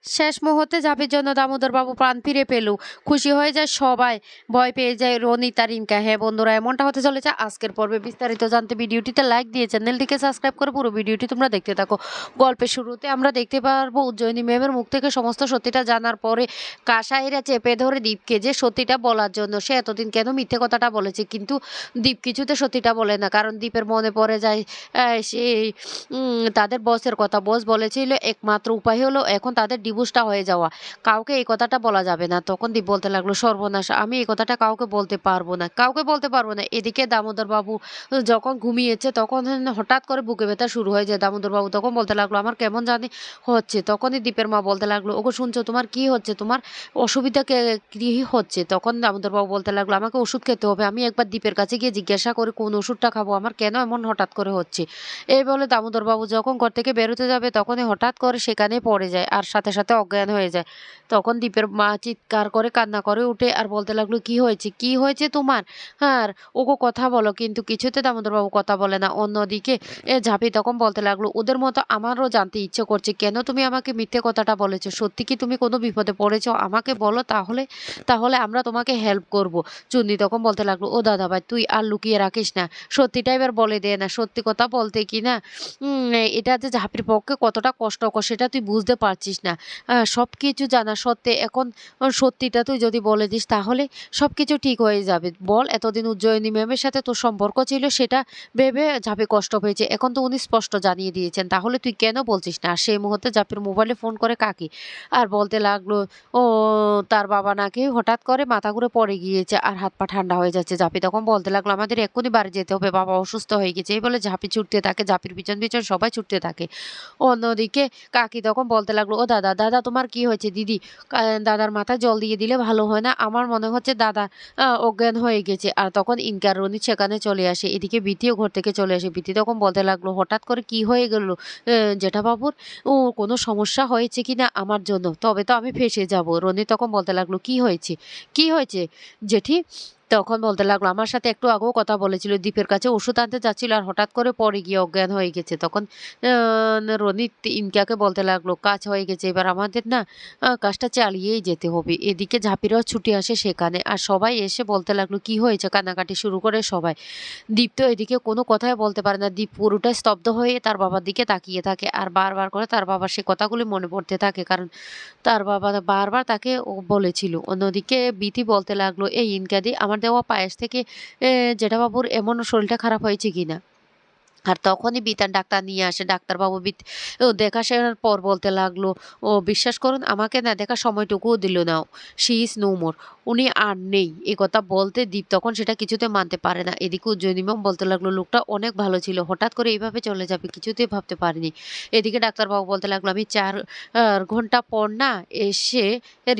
শেষ মুহূর্তে ঝাঁপির জন্য দামোদরবাবু প্রাণ ফিরে পেল। খুশি হয়ে যায় সবাই, ভয় পেয়ে যায় রনিত আর রিঙ্কা। হ্যাঁ বন্ধুরা, এমনটা হতে চলেছে আজকের পর্বে। বিস্তারিত জানতে ভিডিওটিতে লাইক দিয়ে চ্যানেলটিকে সাবস্ক্রাইব করে পুরো ভিডিওটি তোমরা দেখতে থাকো। গল্পের শুরুতে আমরা দেখতে পারবো উজ্জয়িনী ম্যামের মুখ থেকে সমস্ত সত্যিটা জানার পরে কাসাইরা চেপে ধরে দীপকে যে সত্যিটা বলার জন্য। সে এতদিন কেন মিথ্যে কথাটা বলেছে, কিন্তু দীপ কিছুতে সত্যিটা বলে না, কারণ দীপের মনে পড়ে যায় সে তাদের বসের কথা। বস বলেছিল একমাত্র উপায় হলো এখন তাদের ডিভোর্সটা হয়ে যাওয়া, কাউকে এই কথাটা বলা যাবে না। তখন দীপ বলতে লাগলো, সর্বনাশ, আমি এই কথাটা কাউকে বলতে পারবো না, কাউকে বলতে পারবো না। এদিকে দামোদর বাবু যখন ঘুমিয়েছে তখন হঠাৎ করে বুকে ব্যথা শুরু হয়ে যায়। দামোদর বাবু তখন বলতে লাগলো, আমার কেমন জানি হচ্ছে। তখনই দীপের মা বলতে লাগলো, ওগো শুনছো, তোমার কি হচ্ছে, তোমার অসুবিধা কি হচ্ছে? তখন দামোদর বাবু বলতে লাগলো, আমাকে ওষুধ খেতে হবে, আমি একবার দীপের কাছে গিয়ে জিজ্ঞাসা করি কোন ওষুধটা খাবো, আমার কেন এমন হঠাৎ করে হচ্ছে। এই বলে দামোদরবাবু যখন ঘর থেকে বেরোতে যাবে তখনই হঠাৎ করে সেখানে পড়ে যায় আর সাথে সাথে অজ্ঞান হয়ে যায়। তখন দীপের মা চিৎকার করে কান্না করে উঠে আর বলতে লাগলো, কি হয়েছে, কি হয়েছে তোমার? আর ওগো কথা বলো, কিন্তু কিছুতে দামোদরবাবু কথা বলে না। অন্যদিকে ঝাঁপি তখন বলতে লাগলো, ওদের মতো আমারও জানতে ইচ্ছে করছে, কেন তুমি আমাকে মিথ্যে কথাটা বলেছো? সত্যি কি তুমি কোনো বিপদে পড়েছো? আমাকে বলো, তাহলে তাহলে আমরা তোমাকে হেল্প করব। চুন্নি তখন বলতে লাগলো, ও দাদা ভাই, তুই আর লুকিয়ে রাখিস না, সত্যিটা এবার বলে দে না। সত্যি কথা বলতে কি না, এটা যে ঝাঁপির পক্ষে কতটা কষ্টকর সেটা তুই বুঝতে পারছিস না। সব কিছু জানা সত্ত্বে এখন সত্যিটা তুই যদি বলে দিস তাহলে সব কিছু ঠিক হয়ে যাবে। বল, এতদিন উজ্জয়িনী ম্যামের সাথে তোর সম্পর্ক ছিল সেটা ভেবে ঝাঁপি কষ্ট পেয়েছে, এখন তো উনি স্পষ্ট জানিয়ে দিয়েছেন, তাহলে তুই কেন বলছিস না? আর সেই মুহূর্তে ঝাঁপির মোবাইলে ফোন করে কাকি আর বলতে লাগলো, ও তার বাবা নাকি হঠাৎ করে মাথা ঘুরে পড়ে গিয়েছে আর হাত পা ঠান্ডা হয়ে যাচ্ছে। ঝাঁপি তখন বলতে লাগলো, আমাদের এক্ষুনি বাড়ি যেতে হবে, বাবা অসুস্থ হয়ে গেছে। এই বলে ঝাঁপি ছুটতে থাকে, ঝাঁপির পিছন পিছন সবাই ছুটতে থাকে। অন্যদিকে কাকি তখন বলতে লাগলো, ও দাদা, দাদা তোমার কি হয়েছে? দিদি, দাদার মাথায় জল দিয়ে দিলে ভালো হয় না? আমার মনে হচ্ছে দাদা অজ্ঞান হয়ে গেছে। আর তখন ইনকার রনিত সেখানে চলে আসে। এদিকে বিথিও ঘর থেকে চলে আসে। বিথি তখন বলতে লাগলো, হঠাৎ করে কি হয়ে গেল জেঠাবাবুর? ও কোনো সমস্যা হয়েছে কিনা আমার জন্য, তবে তো আমি ফেঁসে যাব। রনি তখন বলতে লাগলো, কি হয়েছে, কি হয়েছে জেঠি? তখন বলতে লাগলো, আমার সাথে একটু আগেও কথা বলেছিল, দ্বীপের কাছে ওষুধ আনতে যাচ্ছিল আর হঠাৎ করে পড়ে গিয়ে অজ্ঞান হয়ে গেছে। তখন রনিত ইনকাকে বলতে লাগলো, কাজ হয়ে গেছে, এবার আমাদের না কাজটা চালিয়েই যেতে হবে। এদিকে ঝাঁপিরাও ছুটে আসে সেখানে আর সবাই এসে বলতে লাগলো, কি হয়েছে? কান্নাকাটি শুরু করে সবাই। দীপ তো এদিকে কোনো কথাই বলতে পারে না। দীপ পুরোটাই স্তব্ধ হয়ে তার বাবার দিকে তাকিয়ে থাকে আর বারবার করে তার বাবার সে কথাগুলি মনে পড়তে থাকে, কারণ তার বাবা বারবার তাকে বলেছিল। অন্যদিকে বিথি বলতে লাগলো, এই ইনকাদি, আমার দেওয়া পায়েস থেকে জেঠাবাবুর এমন শরীরটা খারাপ হয়েছে কিনা? আর তখনই বিতান ডাক্তার নিয়ে আসে। ডাক্তারবাবু ও দেখাশোনার পর বলতে লাগলো, ও বিশ্বাস করুন, আমাকে না দেখার সময়টুকুও দিল না। শি ইজ নো মোর, উনি আর নেই। এই কথা বলতে দীপ তখন সেটা কিছুতে মানতে পারে না। এদিকে উজ্জয়িনী ম্যাম বলতে লাগলো, লোকটা অনেক ভালো ছিল, হঠাৎ করে এইভাবে চলে যাবে কিছুতেই ভাবতে পারিনি। এদিকে ডাক্তারবাবু বলতে লাগলো, আমি 4 ঘন্টা পর না এসে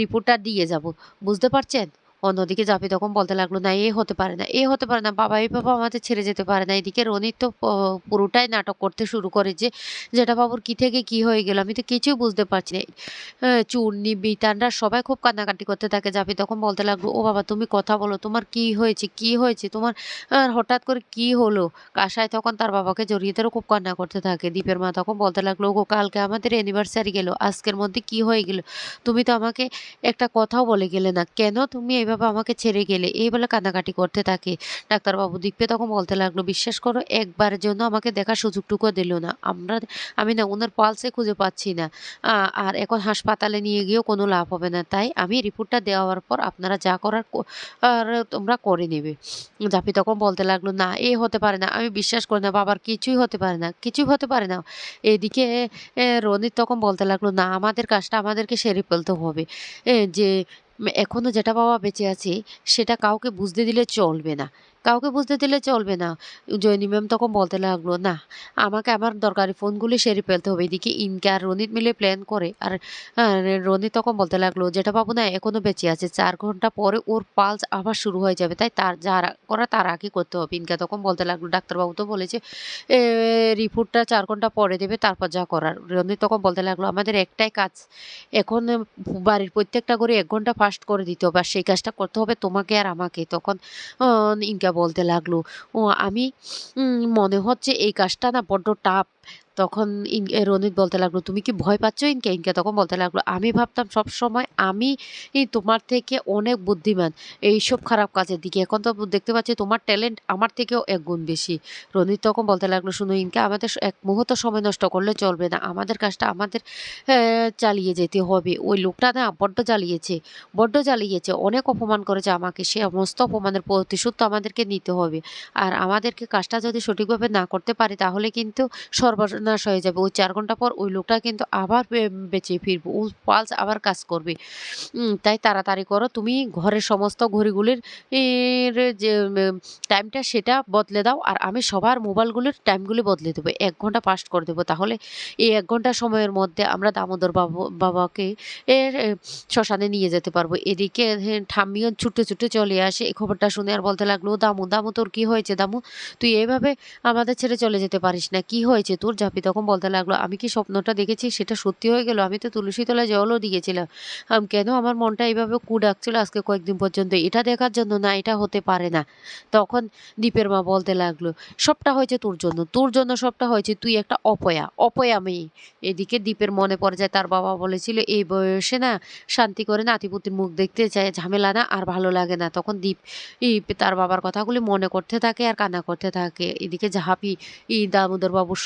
রিপোর্টটা দিয়ে যাব, বুঝতে পারছেন? অন্যদিকে জাভি তখন বলতে লাগলো, না এ হতে পারে না, এ হতে পারে না, বাবা এইভাবে আমাদের ছেড়ে যেতে পারে না। এদিকে রনিত তো পুরোটাই নাটক করতে শুরু করে যে জেঠাবাবুর কি থেকে কি হয়ে গেল, আমি তো কিছুই বুঝতে পারছি না। চূর্ণি, বিতানরা সবাই খুব কান্নাকাটি করতে থাকে। জাভি তখন বলতে লাগলো, ও বাবা, তুমি কথা বলো, তোমার কি হয়েছে, কি হয়েছে তোমার? হঠাৎ করে কি হলো? কাসাই তখন তার বাবাকে জড়িয়ে ধরে খুব কান্না করতে থাকে। দীপের মা তখন বলতে লাগলো, ওগো, কালকে আমাদের অ্যানিভার্সারি গেল, আজকের মধ্যে কি হয়ে গেল? তুমি তো আমাকে একটা কথাও বলে গেলে না, কেন তুমি এইভাবে আমাকে ছেড়ে গেলে? এই বলে কান্নাকাটি করতে থাকে। ডাক্তারবাবু দীপকে তখন বলতে লাগলো, বিশ্বাস করো, একবারের জন্য আমাকে দেখার সুযোগটুকুও দিল না। আমি না ওনার পালসে খুঁজে পাচ্ছি না। আর এখন হাসপাতালে নিয়ে গিয়েও কোনো লাভ হবে না, তাই আমি রিপোর্টটা দেওয়ার পর আপনারা যা করার আর তোমরা করে নেবে। জাপি তখন বলতে লাগলো, না এ হতে পারে না, আমি বিশ্বাস করি না, বাবার কিছুই হতে পারে না, কিছুই হতে পারে না। এদিকে রনিত তখন বলতে লাগলো, না, আমাদের কাজটা আমাদেরকে সেরে ফেলতে হবে। যে এখনো যেটা বাবা বেঁচে আছে সেটা কাউকে বুঝতে দিলে চলবে না, কাউকে বুঝতে দিলে চলবে না। জয়নী ম্যাম তখন বলতে লাগলো, না, আমাকে আমার দরকারি ফোনগুলি সেরে ফেলতে হবে। এদিকে ইনকে আর রনিত মিলে প্ল্যান করে আর রনিত তখন বলতে লাগলো, যেটা বাবু না এখনো বেঁচে আছে, 4 ঘন্টা পরে ওর পালস আবার শুরু হয়ে যাবে, তাই তার যা করা তার আগে করতে হবে। ইনকা তখন বলতে লাগলো, ডাক্তারবাবু তো বলেছে রিপোর্টটা 4 ঘন্টা পরে দেবে, তারপর যা করার। রনিত তখন বলতে লাগলো, আমাদের একটাই কাজ এখন, বাড়ির প্রত্যেকটা ঘরে 1 ঘন্টা ফাস্ট করে দিতে হবে আর সেই কাজটা করতে হবে তোমাকে আর আমাকে। তখন ইনকা বলতে লাগলো, ও আমি মনে হচ্ছে এই কাজটা না বড্ড টাফ, তখন রনিত বলতে লাগলো, "তুমি কি ভয় পাচ্ছ ইনকে?" ইনকে তখন বলতে লাগলো, "আমি ভাবতাম সবসময় আমি তোমার থেকে অনেক বুদ্ধিমান এইসব খারাপ কাজের দিকে। এখন তো দেখতে পাচ্ছি তোমার ট্যালেন্ট আমার থেকেও ১ গুণ বেশি।" রনিত তখন বলতে লাগলো, "শুনো ইনকে, আমাদের এক মুহূর্ত সময় নষ্ট করলে চলবে না। আমাদের কাজটা আমাদের চালিয়ে যেতে হবে। ওই লোকটা না বড্ড জ্বালিয়েছে, বড্ড জ্বালিয়েছে। অনেক অপমান করেছে আমাকে। সে সমস্ত অপমানের প্রতিশোধ তো আমাদেরকে নিতে হবে। আর আমাদেরকে কাজটা যদি সঠিকভাবে না করতে পারি তাহলে কিন্তু সর্বনাশ হয়ে যাবে। ওই ৪ ঘন্টা পর ওই লোকটা কিন্তু আবার বেঁচে ফিরবে। ওর পালস আবার কাজ করবে। তাই তাড়াতাড়ি করো। তুমি ঘরের সমস্ত ঘড়িগুলির যে টাইমটা সেটা বদলে দাও। আর আমি সবার মোবাইলগুলির টাইমগুলি বদলে দেবো। ১ ঘন্টা পাস্ট করে দেবো। তাহলে এই ১ ঘন্টা সময়ের মধ্যে আমরা দামোদর বাবাকে শ্মশানে নিয়ে যেতে পারবো।" এদিকে ঠাম্মিও ছুটে, ছুটে চলে আসে। এই খবরটা শুনে আর বলতে লাগলো, "দামু, দামু তোর কি হয়েছে দামু? তুই এভাবে আমাদের ছেড়ে চলে যেতে পারিস না। কি হয়েছে তোর?" জাপি তখন বলতে লাগলো, "আমি কি স্বপ্নটা দেখেছি সেটা সত্যি হয়ে গেল? আমি তো তুলসী তলায় জলও দিয়েছিলাম। কেন আমার মনটা এভাবে ডাকছিল আজকে কয়েকদিন পর্যন্ত? এটা দেখার জন্য না, এটা হতে পারে না।" তখন দীপের মা বলতে লাগলো, "সবটা হয়েছে তোর জন্য। তোর জন্য সবটা হয়েছে। তুই একটা অপয়া, অপয়া মেয়ে।" এদিকে দীপের মনে পড়ে যায় তার বাবা বলেছিল, "এই বয়সে না শান্তি করে নাতিপুতির মুখ দেখতে চায়, ঝামেলা না আর ভালো লাগে না।" তখন দীপ তার বাবার কথাগুলি মনে করতে থাকে আর কান্না করতে থাকে। এদিকে জাহাপি দামোদর বাবুর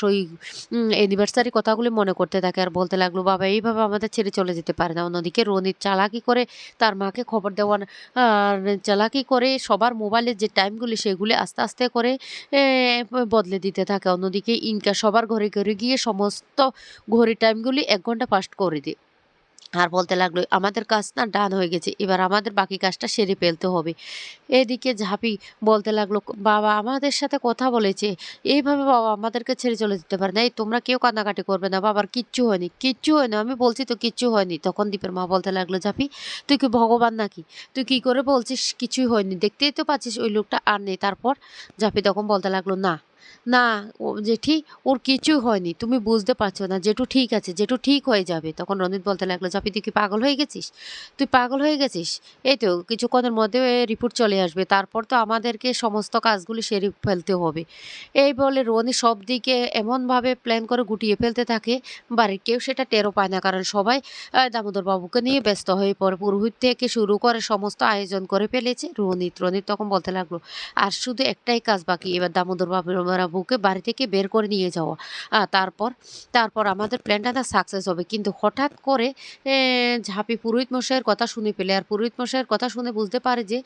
অ্যানিভার্সারি কথাগুলি মনে করতে থাকে আর বলতে লাগলো, "বাবা এইভাবে আমাদের ছেড়ে চলে যেতে পারে না।" অন্যদিকে রনিত চালাকি করে তার মাকে খবর দেওয়ার আর চালাকি করে সবার মোবাইলের যে টাইমগুলি সেগুলি আস্তে, আস্তে করে এ বদলে দিতে থাকে। অন্যদিকে ইনকা সবার ঘরে, ঘরে গিয়ে সমস্ত ঘড়ির টাইমগুলি ১ ঘন্টা ফাস্ট করে দেয়। আর বলতে লাগলো, "আমাদের কাজ না ডান হয়ে গেছে। এবার আমাদের বাকি কাজটা সেরে ফেলতে হবে।" এদিকে ঝাঁপি বলতে লাগলো, "বাবা আমাদের সাথে কথা বলেছে। এইভাবে বাবা আমাদেরকে ছেড়ে চলে যেতে পারে না। এই তোমরা কেউ কান্নাকাটি করবে না। বাবার কিচ্ছু হয়নি, কিচ্ছু হয়নি। আমি বলছি তো কিচ্ছু হয়নি।" তখন দীপের মা বলতে লাগলো, "ঝাঁপি তুই কি ভগবান নাকি? তুই কি করে বলছিস কিছুই হয়নি? দেখতেই তো পাচ্ছিস ওই লোকটা আর নেই।" তারপর ঝাঁপি তখন বলতে লাগলো, "না, না ও জেঠি ওর কিছুই হয়নি। তুমি বুঝতে পারছো না। জেঠু ঠিক আছে, জেঠু ঠিক হয়ে যাবে।" তখন রনিত বলতে লাগলো, "ঝাঁপি তুই কি পাগল হয়ে গেছিস? তুই পাগল হয়ে গেছিস? এই তো কিছুক্ষণের মধ্যে রিপোর্ট চলে আসবে। তারপর তো আমাদেরকে সমস্ত কাজগুলি সেরে ফেলতে হবে।" এই বলে রনি সবদিকে এমনভাবে প্ল্যান করে গুটিয়ে ফেলতে থাকে, বাড়ির কেউ সেটা টেরও পায় না। কারণ সবাই দামোদর বাবুকে নিয়ে ব্যস্ত হয়ে পড়ে। পুরোহিত থেকে শুরু করে সমস্ত আয়োজন করে ফেলেছে রনিত। রনিত তখন বলতে লাগলো, "আর শুধু একটাই কাজ বাকি। এবার দামোদর বাবুকে বাড়ি থেকে বের করে নিয়ে যাওয়া। তারপর তারপর আমাদের প্ল্যানটা না সাকসেস হবে।" কিন্তু হঠাৎ করে এ ঝাঁপি পুরোহিত মশাইয়ের কথা শুনে ফেলে। আর পুরোহিত মশাইয়ের কথা শুনে বুঝতে পারে যে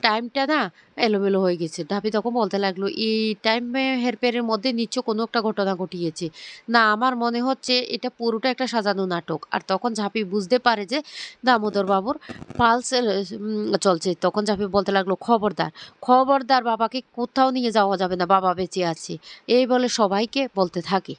টাইমটা না এলোমেলো হয়ে গেছে। ঝাঁপি তখন বলতে লাগলো, "এই টাইম হেরফেরের মধ্যে নিশ্চয় কোনো একটা ঘটনা ঘটিয়েছে। না আমার মনে হচ্ছে এটা পুরোটা একটা সাজানো নাটক।" আর তখন ঝাঁপি বুঝতে পারে যে দামোদর বাবুর পালস চলছে। তখন ঝাঁপি বলতে লাগলো, "খবরদার, খবরদার বাবাকে কোথাও নিয়ে যাওয়া যাবে না। বাবা বেঁচে আছে।" এই বলে সবাইকে বলতে থাকে।